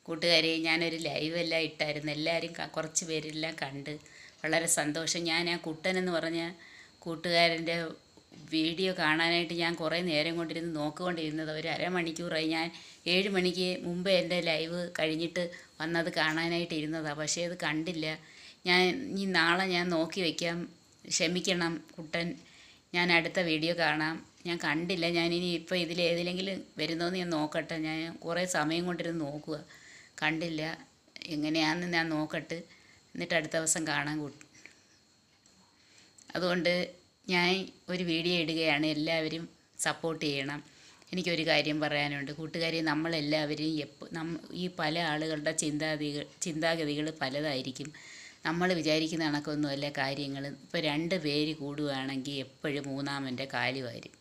കൂട്ടുകാരെ, ഞാനൊരു ലൈവെല്ലാം ഇട്ടായിരുന്നു. എല്ലാവരും കുറച്ച് പേരെല്ലാം കണ്ട് വളരെ സന്തോഷം. ഞാൻ ആ കുട്ടനെന്ന് പറഞ്ഞ കൂട്ടുകാരൻ്റെ വീഡിയോ കാണാനായിട്ട് ഞാൻ കുറേ നേരം കൊണ്ടിരുന്ന് നോക്കിക്കൊണ്ടിരുന്നത്. ഒരു അരമണിക്കൂറായി. ഞാൻ 7 മണിക്ക് മുമ്പ് എൻ്റെ ലൈവ് കഴിഞ്ഞിട്ട് വന്നത് കാണാനായിട്ട് ഇരുന്നതാണ്. പക്ഷേ അത് കണ്ടില്ല. ഞാൻ ഇനി നാളെ ഞാൻ നോക്കി വയ്ക്കാം. ക്ഷമിക്കണം കുട്ടൻ, ഞാൻ അടുത്ത വീഡിയോ കാണാം. ഞാൻ കണ്ടില്ല. ഞാനിനി ഇപ്പോൾ ഇതിലേതിലെങ്കിലും വരുന്നോന്ന് ഞാൻ നോക്കട്ടെ. ഞാൻ കുറേ സമയം കൊണ്ടിരുന്ന് നോക്കുക, കണ്ടില്ല. എങ്ങനെയാണെന്ന് ഞാൻ നോക്കട്ടെ, എന്നിട്ട് അടുത്ത ദിവസം കാണാൻ അതുകൊണ്ട് ഞാൻ ഒരു വീഡിയോ ഇടുകയാണ്. എല്ലാവരും സപ്പോർട്ട് ചെയ്യണം. എനിക്കൊരു കാര്യം പറയാനുണ്ട് കൂട്ടുകാരെ. നമ്മളെല്ലാവരും ഈ പല ആളുകളുടെ ചിന്താഗതികൾ പലതായിരിക്കും. നമ്മൾ വിചാരിക്കുന്ന കണക്കൊന്നുമല്ല കാര്യങ്ങൾ. ഇപ്പോൾ 2 പേര് കൂടുകയാണെങ്കിൽ എപ്പോഴും മൂന്നാമൻ്റെ കാല് വരും.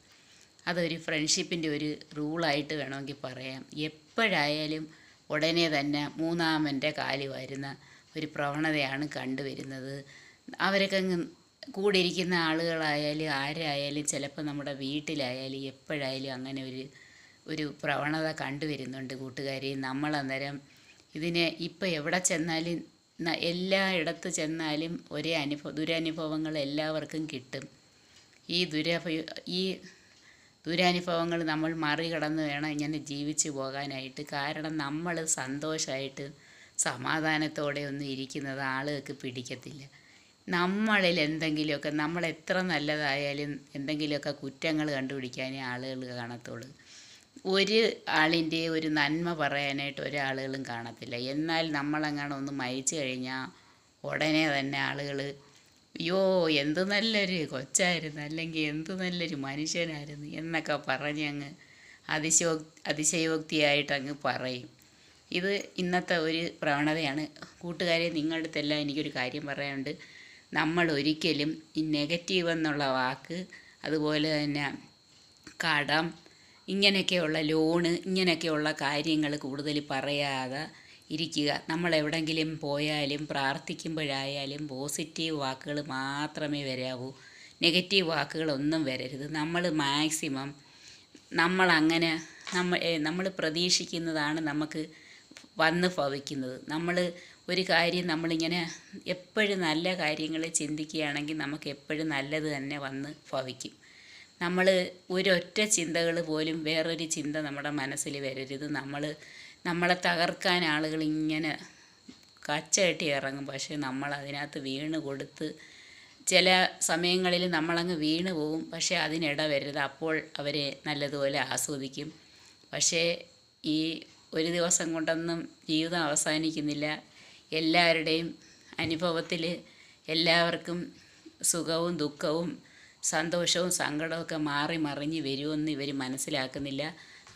അതൊരു ഫ്രണ്ട്ഷിപ്പിൻ്റെ ഒരു റൂളായിട്ട് വേണമെങ്കിൽ പറയാം. എപ്പോഴായാലും ഉടനെ തന്നെ മൂന്നാമൻ്റെ കാല് വരുന്ന ഒരു പ്രവണതയാണ് കണ്ടുവരുന്നത്. അവരൊക്കെ കൂടിയിരിക്കുന്ന ആളുകളായാലും ആരായാലും, ചിലപ്പോൾ നമ്മുടെ വീട്ടിലായാലും എപ്പോഴായാലും അങ്ങനെ ഒരു പ്രവണത കണ്ടുവരുന്നുണ്ട് കൂട്ടുകാരെ. നമ്മളന്നേരം ഇതിനെ ഇപ്പോൾ എവിടെ ചെന്നാലും എല്ലായിടത്ത് ചെന്നാലും ഒരേ ദുരനുഭവങ്ങൾ എല്ലാവർക്കും കിട്ടും. ഈ ദുരനുഭവങ്ങൾ നമ്മൾ മറികടന്ന് വേണം ഇങ്ങനെ ജീവിച്ചു പോകാനായിട്ട്. കാരണം നമ്മൾ സന്തോഷമായിട്ട് സമാധാനത്തോടെ ഒന്നും ഇരിക്കുന്നത് ആളുകൾക്ക് പിടിക്കത്തില്ല. നമ്മളിൽ എന്തെങ്കിലുമൊക്കെ, നമ്മൾ എത്ര നല്ലതായാലും എന്തെങ്കിലുമൊക്കെ കുറ്റങ്ങൾ കണ്ടുപിടിക്കാനേ ആളുകൾ കാണത്തുള്ളൂ. ഒരു ആളിൻ്റെ ഒരു നന്മ പറയാനായിട്ട് ഒരാളുകളും കാണത്തില്ല. എന്നാൽ നമ്മളങ്ങനെ ഒന്ന് മരിച്ചു കഴിഞ്ഞാൽ ഉടനെ തന്നെ ആളുകൾ അയ്യോ എന്ത് നല്ലൊരു കൊച്ചായിരുന്നു, അല്ലെങ്കിൽ എന്ത് നല്ലൊരു മനുഷ്യനായിരുന്നു എന്നൊക്കെ പറഞ്ഞങ്ങ് അതിശയോക്തിയായിട്ടങ്ങ് പറയും. ഇത് ഇന്നത്തെ ഒരു പ്രവണതയാണ് കൂട്ടുകാരെ. നിങ്ങളുടെ അടുത്തെല്ലാം എനിക്കൊരു കാര്യം പറയാനുണ്ട്. നമ്മൾ ഒരിക്കലും ഈ നെഗറ്റീവ് എന്നുള്ള വാക്ക്, അതുപോലെ തന്നെ കടം, ഇങ്ങനെയൊക്കെയുള്ള ലോണ്, ഇങ്ങനെയൊക്കെയുള്ള കാര്യങ്ങൾ കൂടുതൽ പറയാതെ ഇരിക്കുക. നമ്മൾ എവിടെയെങ്കിലും പോയാലും പ്രാർത്ഥിക്കുമ്പോഴായാലും പോസിറ്റീവ് വാക്കുകൾ മാത്രമേ വരാവൂ. നെഗറ്റീവ് വാക്കുകളൊന്നും വരരുത്. നമ്മൾ മാക്സിമം നമ്മൾ പ്രതീക്ഷിക്കുന്നതാണ് നമുക്ക് വന്ന് ഭവിക്കുന്നത്. നമ്മൾ ഒരു കാര്യം നമ്മളിങ്ങനെ എപ്പോഴും നല്ല കാര്യങ്ങൾ ചിന്തിക്കുകയാണെങ്കിൽ നമുക്ക് എപ്പോഴും നല്ലത് തന്നെ വന്ന് ഭവിക്കും. നമ്മൾ ഒരൊറ്റ ചിന്തകൾ പോലും വേറൊരു ചിന്ത നമ്മുടെ മനസ്സിൽ വരരുത്. നമ്മളെ തകർക്കാൻ ആളുകൾ ഇങ്ങനെ കച്ചകെട്ടി ഇറങ്ങും. പക്ഷേ നമ്മൾ അതിനകത്ത് വീണ് കൊടുത്ത് ചില സമയങ്ങളിൽ നമ്മളങ്ങ് വീണ് പോവും. പക്ഷേ അതിനിട വരരുത്. അപ്പോൾ അവരെ നല്ലതുപോലെ ആസ്വദിക്കും. പക്ഷേ ഈ ഒരു ദിവസം കൊണ്ടൊന്നും ജീവിതം അവസാനിക്കുന്നില്ല. എല്ലാവരുടെയും അനുഭവത്തിൽ എല്ലാവർക്കും സുഖവും ദുഃഖവും സന്തോഷവും സങ്കടമൊക്കെ മാറി മറിഞ്ഞ് വരുമെന്ന് ഇവർ മനസ്സിലാക്കുന്നില്ല.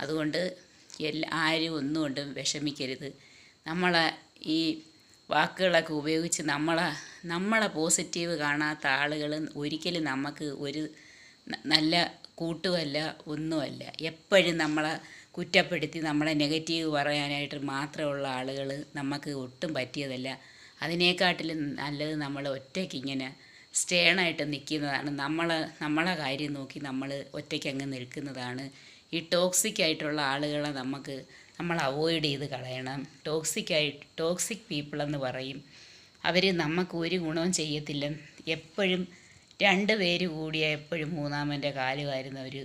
അതുകൊണ്ട് ആരും ഒന്നുകൊണ്ടും വിഷമിക്കരുത്. നമ്മളെ ഈ വാക്കുകളൊക്കെ ഉപയോഗിച്ച് നമ്മളെ പോസിറ്റീവ് കാണാത്ത ആളുകൾ ഒരിക്കലും നമുക്ക് ഒരു നല്ല കൂട്ടുമല്ല, ഒന്നുമല്ല. എപ്പോഴും നമ്മളെ കുറ്റപ്പെടുത്തി നമ്മളെ നെഗറ്റീവ് പറയാനായിട്ട് മാത്രമുള്ള ആളുകൾ നമുക്ക് ഒട്ടും പറ്റിയതല്ല. അതിനേക്കാട്ടിലും നല്ലത് നമ്മൾ ഒറ്റയ്ക്ക് ഇങ്ങനെ സ്റ്റേണായിട്ട് നിൽക്കുന്നതാണ്. നമ്മളെ കാര്യം നോക്കി നമ്മൾ ഒറ്റയ്ക്ക് അങ്ങ് നിൽക്കുന്നതാണ്. ഈ ടോക്സിക്കായിട്ടുള്ള ആളുകളെ നമ്മൾ അവോയ്ഡ് ചെയ്ത് കളയണം. ടോക്സിക് പീപ്പിളെന്ന് പറയും. അവർ നമുക്ക് ഒരു ഗുണവും ചെയ്യത്തില്ല. എപ്പോഴും 2 പേര് കൂടിയ എപ്പോഴും മൂന്നാമൻ്റെ കാല് വാരുന്ന ഒരു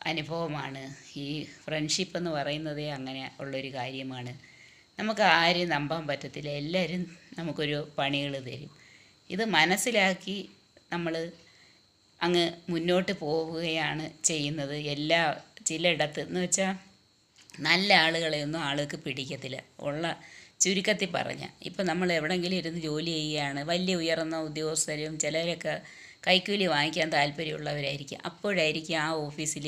അനുഭവമാണ്. ഈ ഫ്രണ്ട്ഷിപ്പ് എന്ന് പറയുന്നതേ അങ്ങനെ ഉള്ളൊരു കാര്യമാണ്. നമുക്ക് ആരും നമ്പാൻ പറ്റത്തില്ല. എല്ലാവരും നമുക്കൊരു പണികൾ തരും. ഇത് മനസ്സിലാക്കി നമ്മൾ അങ്ങ് മുന്നോട്ട് പോവുകയാണ് ചെയ്യുന്നത്. ചിലയിടത്ത് എന്ന് വെച്ചാൽ നല്ല ആളുകളെയൊന്നും ആൾക്ക് പിടിക്കത്തില്ല. ചുരുക്കത്തിൽ പറഞ്ഞാൽ ഇപ്പം നമ്മൾ എവിടെയെങ്കിലും ഇരുന്ന് ജോലി ചെയ്യുകയാണ്, വലിയ ഉയർന്ന ഉദ്യോഗസ്ഥരും ചിലരൊക്കെ കൈക്കൂലി വാങ്ങിക്കാൻ താല്പര്യമുള്ളവരായിരിക്കും. അപ്പോഴായിരിക്കും ആ ഓഫീസിൽ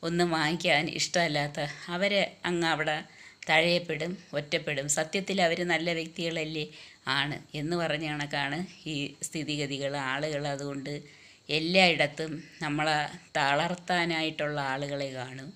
ഒന്നും വാങ്ങിക്കാൻ ഇഷ്ടമല്ലാത്ത അവരെ അങ്ങ് അവിടെ തഴയപ്പെടും, ഒറ്റപ്പെടും. സത്യത്തിൽ അവർ നല്ല വ്യക്തികളല്ലേ ആണ് എന്ന് പറഞ്ഞ കണക്കാണ് ഈ സ്ഥിതിഗതികൾ. ആളുകൾ അതുകൊണ്ട് എല്ലായിടത്തും നമ്മളെ തളർത്താനായിട്ടുള്ള ആളുകളെ കാണും.